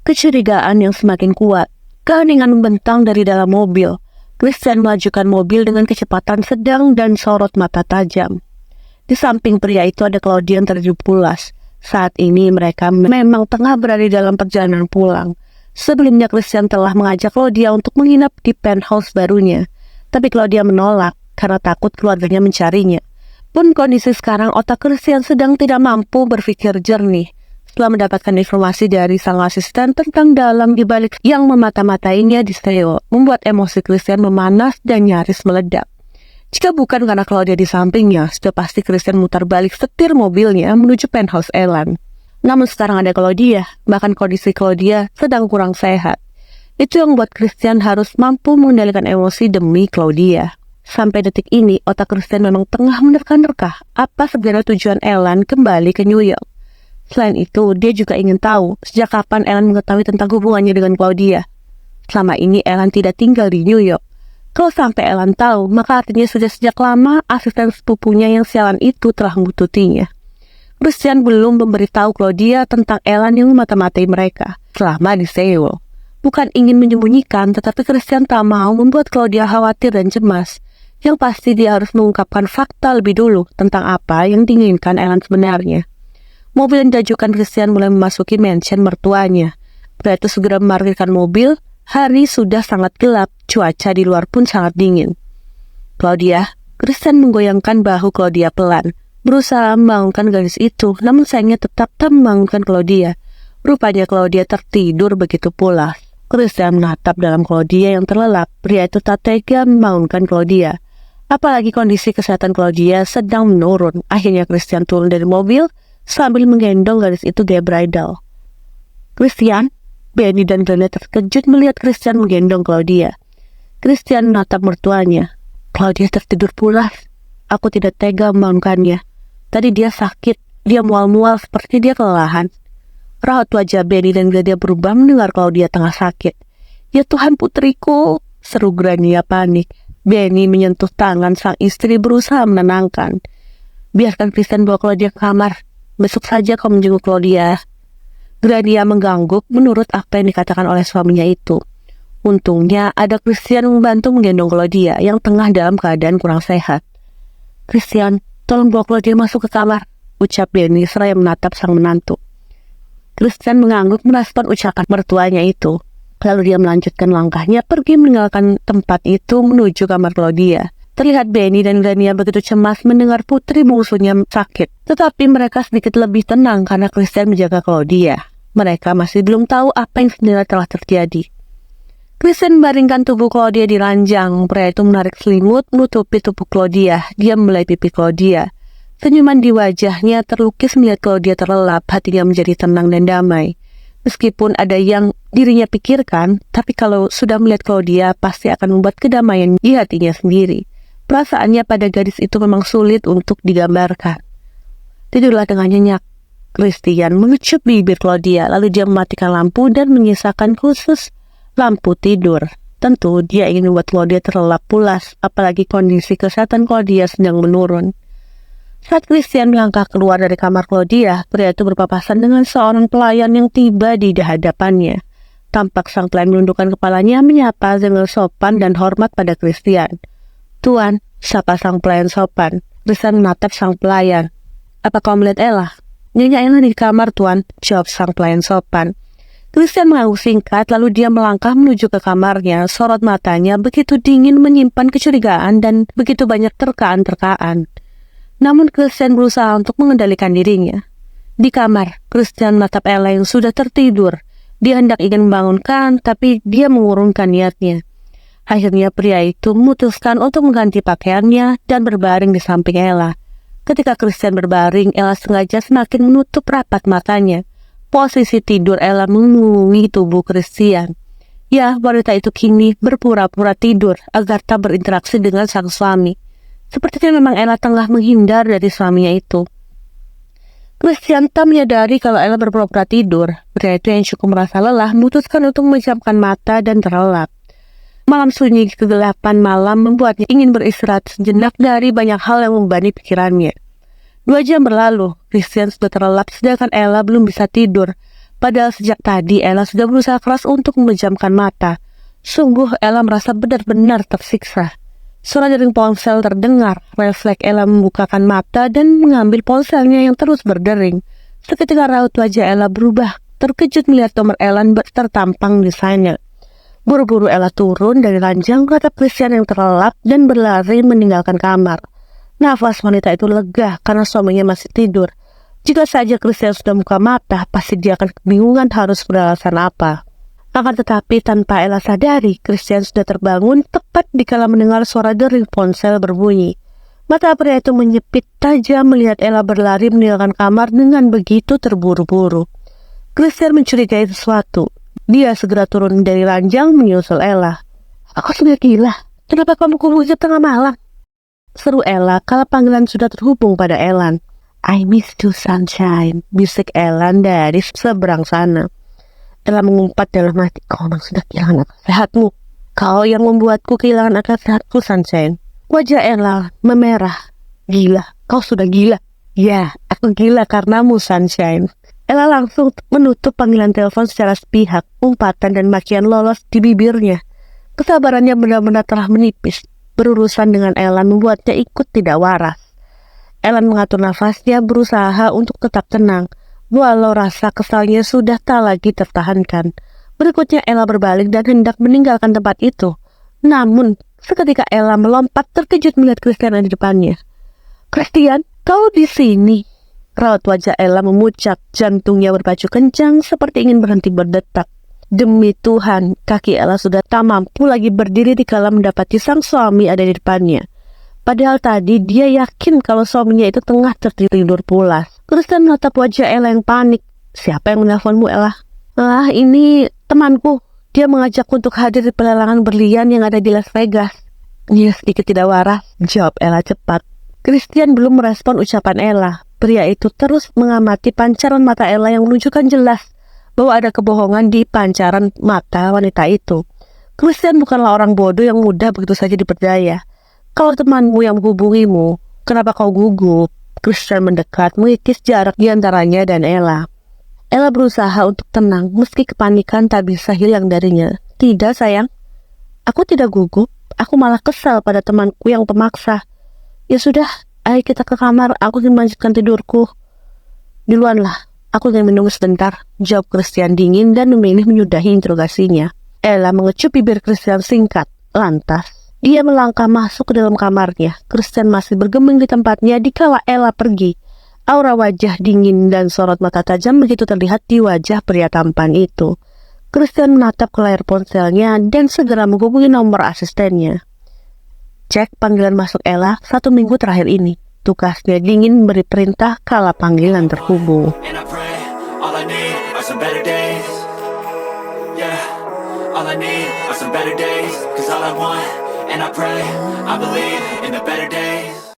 Kecurigaan yang semakin kuat. Keheningan membentang dari dalam mobil. Christian melajukan mobil dengan kecepatan sedang dan sorot mata tajam. Di samping pria itu ada Claudia yang terjun pulas. Saat ini mereka memang tengah berada dalam perjalanan pulang. Sebelumnya Christian telah mengajak Claudia untuk menginap di penthouse barunya. Tapi Claudia menolak karena takut keluarganya mencarinya. Pun kondisi sekarang otak Christian sedang tidak mampu berpikir jernih. Setelah mendapatkan informasi dari sang asisten tentang dalang di balik yang memata-matainya di Theo, membuat emosi Christian memanas dan nyaris meledak. Jika bukan karena Claudia di sampingnya, sudah pasti Christian mutar balik setir mobilnya menuju penthouse Ellen. Namun sekarang ada Claudia, bahkan kondisi Claudia sedang kurang sehat. Itu yang membuat Christian harus mampu mengendalikan emosi demi Claudia. Sampai detik ini, otak Christian memang tengah menerka-nerka apa sebenarnya tujuan Ellen kembali ke New York. Selain itu, dia juga ingin tahu sejak kapan Ellen mengetahui tentang hubungannya dengan Claudia. Selama ini Ellen tidak tinggal di New York. Kalau sampai Ellen tahu, maka artinya sudah sejak lama asisten sepupunya yang sialan itu telah membututinya. Christian belum memberitahu Claudia tentang Ellen yang memata-matai mereka selama di Seoul. Bukan ingin menyembunyikan, tetapi Christian tak mau membuat Claudia khawatir dan cemas. Yang pasti dia harus mengungkapkan fakta lebih dulu tentang apa yang diinginkan Ellen sebenarnya. Mobil yang diajukan Christian mulai memasuki mansion mertuanya. Pria itu segera memarkirkan mobil. Hari sudah sangat gelap, cuaca di luar pun sangat dingin. Claudia, Christian menggoyangkan bahu Claudia pelan, berusaha membangunkan gadis itu, namun sayangnya tetap tak membangunkan Claudia. Rupanya Claudia tertidur begitu pulas. Christian menatap dalam Claudia yang terlelap. Pria itu tak tega membangunkan Claudia. Apalagi kondisi kesehatan Claudia sedang menurun. Akhirnya Christian turun dari mobil sambil menggendong gadis itu gaya bridal. Christian, Benny dan Glenda terkejut melihat Christian menggendong Claudia. Christian menatap mertuanya. Claudia tertidur pulas. Aku tidak tega membangunkannya. Tadi dia sakit, dia mual-mual seperti dia kelelahan. Raut wajah Benny dan Glenda berubah mendengar Claudia tengah sakit. Ya Tuhan putriku, seru Grania panik. Benny menyentuh tangan sang istri berusaha menenangkan. Biarkan Christian bawa Claudia ke kamar. Besok saja kau menjenguk Claudia. Grania mengangguk menurut apa yang dikatakan oleh suaminya itu. Untungnya ada Christian membantu menggendong Claudia yang tengah dalam keadaan kurang sehat. Christian, tolong bawa Claudia masuk ke kamar, ucap Benny seraya menatap sang menantu. Christian mengangguk merespon ucapan mertuanya itu. Lalu dia melanjutkan langkahnya pergi meninggalkan tempat itu menuju kamar Claudia. Terlihat Benny dan Grania begitu cemas mendengar putri bungsunya sakit. Tetapi mereka sedikit lebih tenang karena Christian menjaga Claudia. Mereka masih belum tahu apa yang sebenarnya telah terjadi. Christian membaringkan tubuh Claudia di ranjang. Pria itu menarik selimut menutupi tubuh Claudia. Dia membelai pipi Claudia. Senyuman di wajahnya terlukis melihat Claudia terlelap. Hatinya menjadi tenang dan damai. Meskipun ada yang dirinya pikirkan, tapi kalau sudah melihat Claudia pasti akan membuat kedamaian di hatinya sendiri. Perasaannya pada gadis itu memang sulit untuk digambarkan. Tidurlah dengan nyenyak. Christian mengecup bibir Claudia, lalu dia mematikan lampu dan menyisakan khusus lampu tidur. Tentu dia ingin membuat Claudia terlelap pulas, apalagi kondisi kesehatan Claudia sedang menurun. Saat Christian melangkah keluar dari kamar Claudia, pria itu berpapasan dengan seorang pelayan yang tiba di hadapannya. Tampak sang pelayan menundukkan kepalanya menyapa dengan sopan dan hormat pada Christian. Tuan, sapa sang pelayan sopan. Christian menatap sang pelayan. Apa kau melihat Ella? Nyonya Ella di kamar, Tuan, jawab sang pelayan sopan. Christian mengangguk singkat, lalu dia melangkah menuju ke kamarnya. Sorot matanya begitu dingin menyimpan kecurigaan dan begitu banyak terkaan-terkaan. Namun Christian berusaha untuk mengendalikan dirinya. Di kamar, Christian menatap Ella yang sudah tertidur. Dia hendak ingin membangunkan, tapi dia mengurungkan niatnya. Akhirnya pria itu memutuskan untuk mengganti pakaiannya dan berbaring di samping Ella. Ketika Christian berbaring, Ella sengaja semakin menutup rapat matanya. Posisi tidur Ella mengelilingi tubuh Christian. Ya, wanita itu kini berpura-pura tidur agar tak berinteraksi dengan sang suami. Sepertinya memang Ella tengah menghindar dari suaminya itu. Christian tak menyadari kalau Ella berpura-pura tidur. Pria itu yang cukup merasa lelah memutuskan untuk memejamkan mata dan terlelap. Malam sunyi kegelapan malam membuatnya ingin beristirahat sejenak dari banyak hal yang membebani pikirannya. 2 jam berlalu, Christian sudah terlelap sedangkan Ella belum bisa tidur. Padahal sejak tadi Ella sudah berusaha keras untuk memejamkan mata. Sungguh Ella merasa benar-benar tersiksa. Suara dering ponsel terdengar. Refleks Ella membukakan mata dan mengambil ponselnya yang terus berdering. Seketika raut wajah Ella berubah. Terkejut melihat nomor Ella tertampang di sana. Buru-buru Ella turun dari ranjang menatap Christian yang terlelap dan berlari meninggalkan kamar. Nafas wanita itu lega karena suaminya masih tidur. Jika saja Christian sudah buka mata, pasti dia akan kebingungan harus beralasan apa. Akan tetapi tanpa Ella sadari, Christian sudah terbangun tepat dikala mendengar suara dering ponsel berbunyi. Mata pria itu menyipit tajam melihat Ella berlari meninggalkan kamar dengan begitu terburu-buru. Christian mencurigai sesuatu. Dia segera turun dari ranjang menyusul Ella. "Aku sudah gila. Kenapa kamu kumpul tengah malam?" seru Ella kala panggilan sudah terhubung pada Ellen. "I miss you, sunshine," bisik Ellen dari seberang sana. Ella mengumpat dalam hati, "Kau memang sudah kehilangan akal sehatmu. Kau yang membuatku kehilangan akal sehatku, sunshine." Wajah Ella memerah. "Gila, kau sudah gila." "Ya, aku gila karenamu, sunshine." Ella langsung menutup panggilan telepon secara sepihak. Umpatan dan makian lolos di bibirnya. Kesabarannya benar-benar telah menipis. Berurusan dengan Ellen membuatnya ikut tidak waras. Ellen mengatur nafasnya, berusaha untuk tetap tenang, walau rasa kesalnya sudah tak lagi tertahankan. Berikutnya Ella berbalik dan hendak meninggalkan tempat itu. Namun, seketika Ella melompat terkejut melihat Christian di depannya. "Christian, kau di sini?" Raut wajah Ella memucat, jantungnya berpacu kencang seperti ingin berhenti berdetak. Demi Tuhan, kaki Ella sudah tak mampu lagi berdiri dikala mendapati sang suami ada di depannya. Padahal tadi dia yakin kalau suaminya itu tengah tertidur pulas. Christian menatap wajah Ella yang panik. "Siapa yang menelponmu, Ella?" "Ah, ini temanku. Dia mengajakku untuk hadir di pelelangan berlian yang ada di Las Vegas." "Ya, sedikit tidak waras," jawab Ella cepat. Christian belum merespon ucapan Ella. Pria itu terus mengamati pancaran mata Ella yang menunjukkan jelas bahwa ada kebohongan di pancaran mata wanita itu. Christian bukanlah orang bodoh yang mudah begitu saja diperdaya. "Kalau temanmu yang menghubungimu, kenapa kau gugup?" Christian mendekat, mengikis jarak di antaranya dan Ella. Ella berusaha untuk tenang, meski kepanikan tak bisa hilang darinya. "Tidak, sayang. Aku tidak gugup. Aku malah kesal pada temanku yang pemaksa." "Ya sudah, ayo kita ke kamar. Aku ingin melanjutkan tidurku." "Duluanlah. Aku ingin menunggu sebentar," jawab Christian dingin dan memilih menyudahi interogasinya. Ella mengecup bibir Christian singkat. Lantas, dia melangkah masuk ke dalam kamarnya. Christian masih bergeming di tempatnya dikala Ella pergi. Aura wajah dingin dan sorot mata tajam begitu terlihat di wajah pria tampan itu. Christian menatap ke layar ponselnya dan segera menghubungi nomor asistennya. "Cek panggilan masuk Ella 1 minggu terakhir ini." Tugasnya dingin memberi perintah kala panggilan terhubung. And I pray, I believe in the better days.